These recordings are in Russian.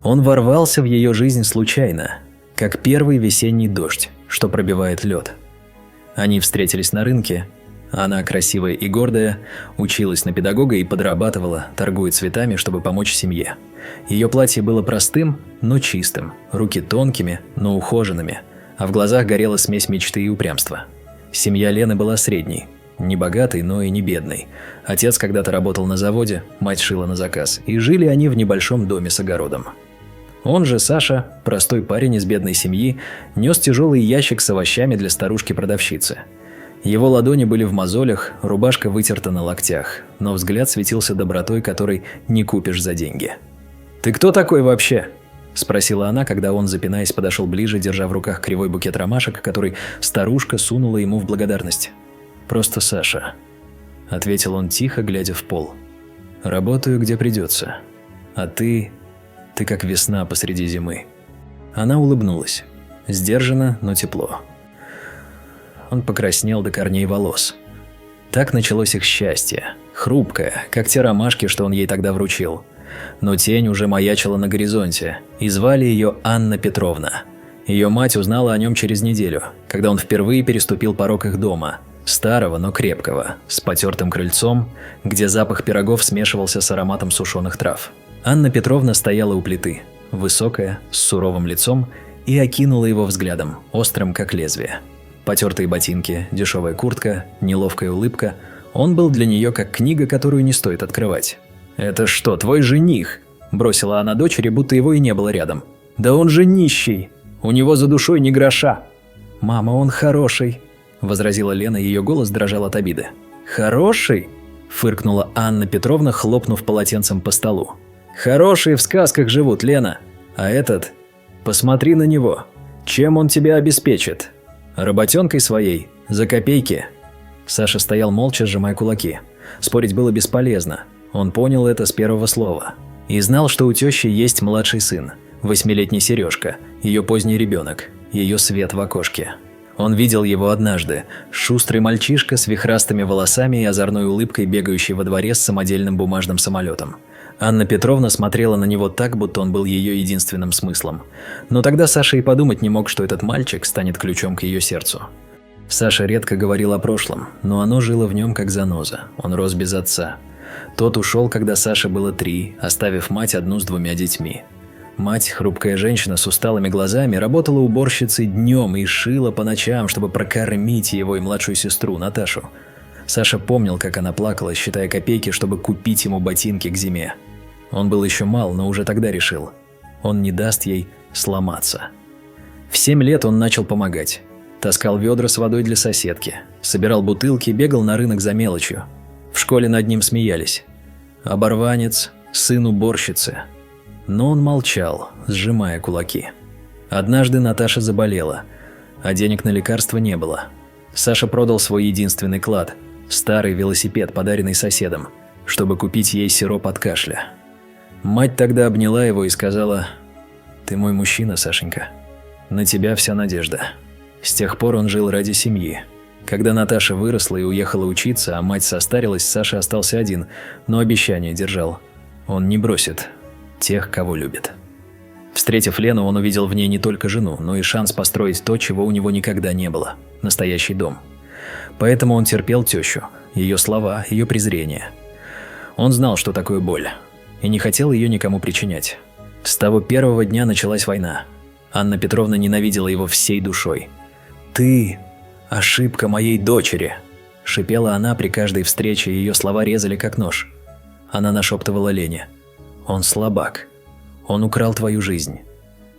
Он ворвался в ее жизнь случайно, как первый весенний дождь, что пробивает лед. Они встретились на рынке. Она, красивая и гордая, училась на педагога и подрабатывала, торгуя цветами, чтобы помочь семье. Ее платье было простым, но чистым, руки тонкими, но ухоженными, а в глазах горела смесь мечты и упрямства. Семья Лены была средней, не богатой, но и не бедной. Отец когда-то работал на заводе, мать шила на заказ, и жили они в небольшом доме с огородом. Он же, Саша, простой парень из бедной семьи, нес тяжелый ящик с овощами для старушки-продавщицы. Его ладони были в мозолях, рубашка вытерта на локтях, но взгляд светился добротой, которой не купишь за деньги. «Ты кто такой вообще?» – спросила она, когда он, запинаясь, подошел ближе, держа в руках кривой букет ромашек, который старушка сунула ему в благодарность. «Просто Саша», – ответил он тихо, глядя в пол. «Работаю, где придется. А ты как весна посреди зимы». Она улыбнулась. Сдержанно, но тепло. Он покраснел до корней волос. Так началось их счастье. Хрупкое, как те ромашки, что он ей тогда вручил. Но тень уже маячила на горизонте, и звали ее Анна Петровна. Ее мать узнала о нем через неделю, когда он впервые переступил порог их дома. Старого, но крепкого, с потертым крыльцом, где запах пирогов смешивался с ароматом сушеных трав. Анна Петровна стояла у плиты, высокая, с суровым лицом, и окинула его взглядом, острым как лезвие. Потертые ботинки, дешевая куртка, неловкая улыбка. Он был для нее как книга, которую не стоит открывать. «Это что, твой жених?» – бросила она дочери, будто его и не было рядом. «Да он же нищий! У него за душой ни гроша!» «Мама, он хороший!» – возразила Лена, ее голос дрожал от обиды. «Хороший?» – фыркнула Анна Петровна, хлопнув полотенцем по столу. «Хорошие в сказках живут, Лена. А этот? Посмотри на него. Чем он тебя обеспечит? Работенкой своей? За копейки?» Саша стоял молча, сжимая кулаки. Спорить было бесполезно. Он понял это с первого слова. И знал, что у тещи есть младший сын, 8-летний Сережка, ее поздний ребенок, ее свет в окошке. Он видел его однажды, шустрый мальчишка с вихрастыми волосами и озорной улыбкой, бегающий во дворе с самодельным бумажным самолетом. Анна Петровна смотрела на него так, будто он был ее единственным смыслом. Но тогда Саша и подумать не мог, что этот мальчик станет ключом к ее сердцу. Саша редко говорил о прошлом, но оно жило в нем как заноза. Он рос без отца. Тот ушел, когда Саше было 3, оставив мать одну с 2 детьми. Мать, хрупкая женщина с усталыми глазами, работала уборщицей днем и шила по ночам, чтобы прокормить его и младшую сестру, Наташу. Саша помнил, как она плакала, считая копейки, чтобы купить ему ботинки к зиме. Он был еще мал, но уже тогда решил, он не даст ей сломаться. В 7 лет он начал помогать. Таскал ведра с водой для соседки, собирал бутылки, бегал на рынок за мелочью. В школе над ним смеялись. Оборванец, сын уборщицы. Но он молчал, сжимая кулаки. Однажды Наташа заболела, а денег на лекарства не было. Саша продал свой единственный клад – старый велосипед, подаренный соседом, чтобы купить ей сироп от кашля. Мать тогда обняла его и сказала: «Ты мой мужчина, Сашенька. На тебя вся надежда». С тех пор он жил ради семьи. Когда Наташа выросла и уехала учиться, а мать состарилась, Саша остался один, но обещание держал. Он не бросит тех, кого любит. Встретив Лену, он увидел в ней не только жену, но и шанс построить то, чего у него никогда не было – настоящий дом. Поэтому он терпел тещу, ее слова, ее презрение. Он знал, что такое боль, и не хотел ее никому причинять. С того первого дня началась война. Анна Петровна ненавидела его всей душой. «Ты – ошибка моей дочери!» – шипела она при каждой встрече, и ее слова резали как нож. Она нашептывала Лене: «Он слабак. Он украл твою жизнь».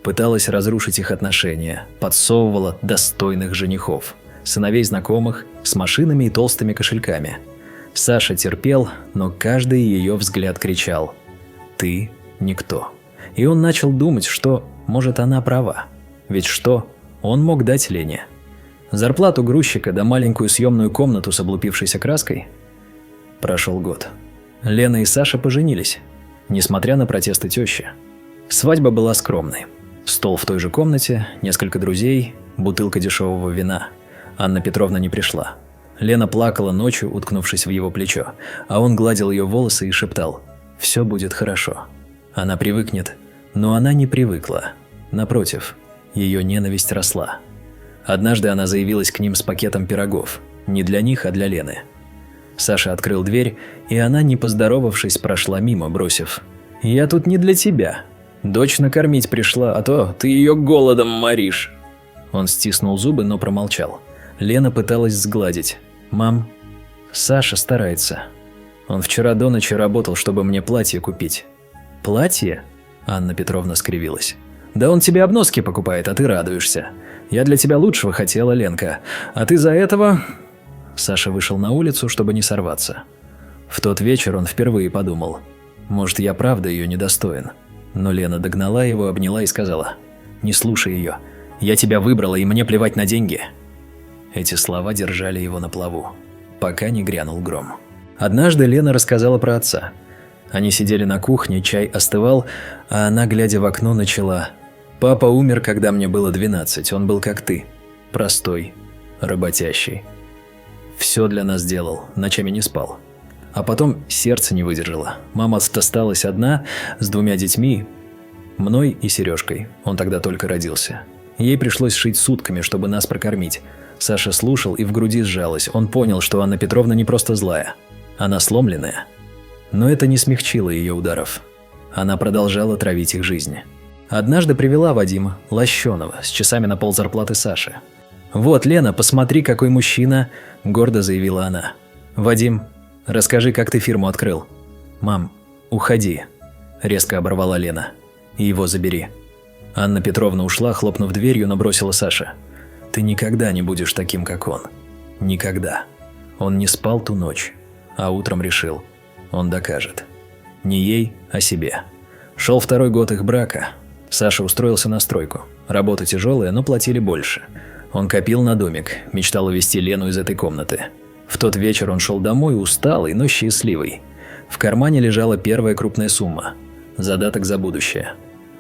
Пыталась разрушить их отношения, подсовывала достойных женихов, сыновей знакомых, с машинами и толстыми кошельками. Саша терпел, но каждый ее взгляд кричал: «Ты никто». И он начал думать, что, может, она права. Ведь что он мог дать Лене? Зарплату грузчика да маленькую съемную комнату с облупившейся краской? Прошел год. Лена и Саша поженились, несмотря на протесты тещи. Свадьба была скромной. Стол в той же комнате, несколько друзей, бутылка дешевого вина. Анна Петровна не пришла. Лена плакала ночью, уткнувшись в его плечо, а он гладил ее волосы и шептал: «Все будет хорошо. Она привыкнет, Но она не привыкла. Напротив, ее ненависть росла. Однажды она заявилась к ним с пакетом пирогов. Не для них, а для Лены. Саша открыл дверь, и она, не поздоровавшись, прошла мимо, бросив: «Я тут не для тебя. Дочь накормить пришла, а то ты ее голодом моришь». Он стиснул зубы, но промолчал. Лена пыталась сгладить. «Мам, Саша старается. Он вчера до ночи работал, чтобы мне платье купить». «Платье?» – Анна Петровна скривилась. «Да он тебе обноски покупает, а ты радуешься. Я для тебя лучшего хотела, Ленка. А ты за этого...» Саша вышел на улицу, чтобы не сорваться. В тот вечер он впервые подумал: может, я правда ее недостоин. Но Лена догнала его, обняла и сказала: «Не слушай ее. Я тебя выбрала, и мне плевать на деньги». Эти слова держали его на плаву, пока не грянул гром. Однажды Лена рассказала про отца. Они сидели на кухне, чай остывал, а она, глядя в окно, начала: «Папа умер, когда мне было 12, он был как ты. Простой, работящий. Все для нас делал, ночами не спал. А потом сердце не выдержало. Мама осталась одна, с 2 детьми, мной и Сережкой, он тогда только родился. Ей пришлось шить сутками, чтобы нас прокормить. Саша слушал, и в груди сжалось. Он понял, что Анна Петровна не просто злая, она сломленная. Но это не смягчило ее ударов. Она продолжала травить их жизни. Однажды привела Вадима, лощеного, с часами на ползарплаты Саши. «Вот, Лена, посмотри, какой мужчина», – гордо заявила она. «Вадим, расскажи, как ты фирму открыл». «Мам, уходи», – резко оборвала Лена. «И его забери». Анна Петровна ушла, хлопнув дверью, но бросила Саше: «Ты никогда не будешь таким, как он. Никогда». Он не спал ту ночь, а утром решил: он докажет. Не ей, а себе. Шел 2-й год их брака. Саша устроился на стройку. Работа тяжелая, но платили больше. Он копил на домик, мечтал увезти Лену из этой комнаты. В тот вечер он шел домой усталый, но счастливый. В кармане лежала первая крупная сумма – задаток за будущее.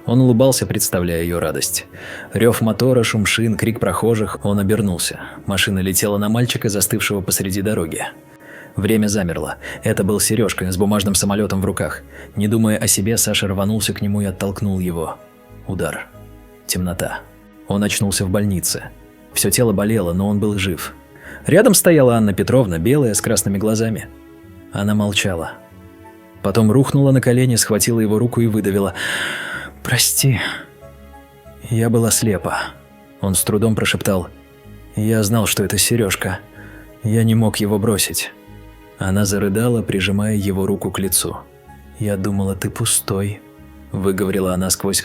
Он улыбался, представляя ее радость. Рев мотора, шум шин, крик прохожих. Он обернулся. Машина летела на мальчика, застывшего посреди дороги. Время замерло. Это был Сережка с бумажным самолетом в руках. Не думая о себе, Саша рванулся к нему и оттолкнул его. Удар. Темнота. Он очнулся в больнице. Все тело болело, но он был жив. Рядом стояла Анна Петровна, белая, с красными глазами. Она молчала. Потом рухнула на колени, схватила его руку и выдавила: «Прости, я была слепа». Он с трудом прошептал: «Я знал, что это Сережка. Я не мог его бросить». Она зарыдала, прижимая его руку к лицу. «Я думала, ты пустой», – выговорила она сквозь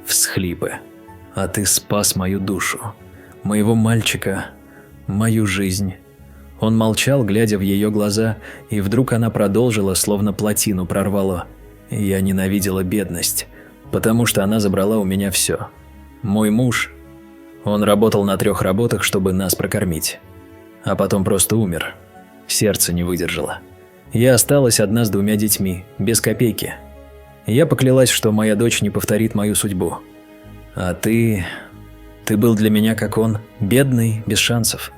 всхлипы. «А ты спас мою душу, моего мальчика, мою жизнь». Он молчал, глядя в ее глаза, и вдруг она продолжила, словно плотину прорвало: «Я ненавидела бедность, потому что она забрала у меня все. Мой муж, он работал на 3 работах, чтобы нас прокормить, а потом просто умер. Сердце не выдержало. Я осталась одна с 2 детьми, без копейки. Я поклялась, что моя дочь не повторит мою судьбу. А ты был для меня как он, бедный, без шансов.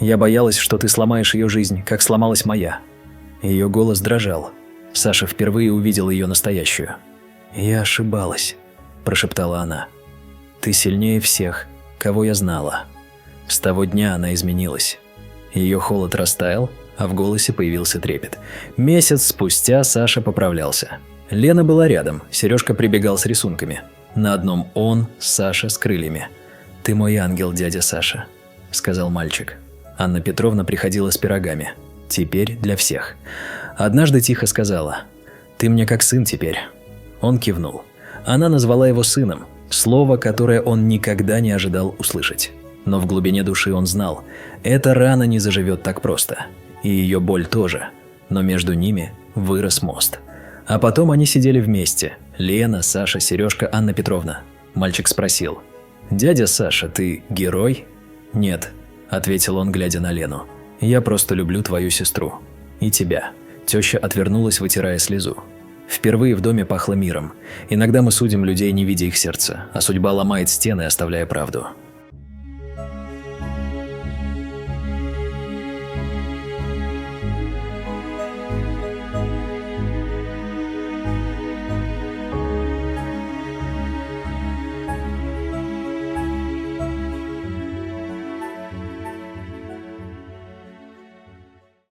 Я боялась, что ты сломаешь ее жизнь, как сломалась моя». Ее голос дрожал. Саша впервые увидел ее настоящую. «Я ошибалась», – прошептала она. «Ты сильнее всех, кого я знала». С того дня она изменилась. Ее холод растаял, а в голосе появился трепет. Месяц спустя Саша поправлялся. Лена была рядом, Сережка прибегал с рисунками. На одном он, Саша с крыльями. «Ты мой ангел, дядя Саша», – сказал мальчик. Анна Петровна приходила с пирогами. Теперь для всех. Однажды тихо сказала: «Ты мне как сын теперь». Он кивнул. Она назвала его сыном, слово, которое он никогда не ожидал услышать. Но в глубине души он знал, эта рана не заживет так просто. И ее боль тоже. Но между ними вырос мост. А потом они сидели вместе. Лена, Саша, Сережка, Анна Петровна. Мальчик спросил: «Дядя Саша, ты герой?» «Нет», – ответил он, глядя на Лену. «Я просто люблю твою сестру. И тебя». Теща отвернулась, вытирая слезу. Впервые в доме пахло миром. Иногда мы судим людей, не видя их сердца, а судьба ломает стены, оставляя правду.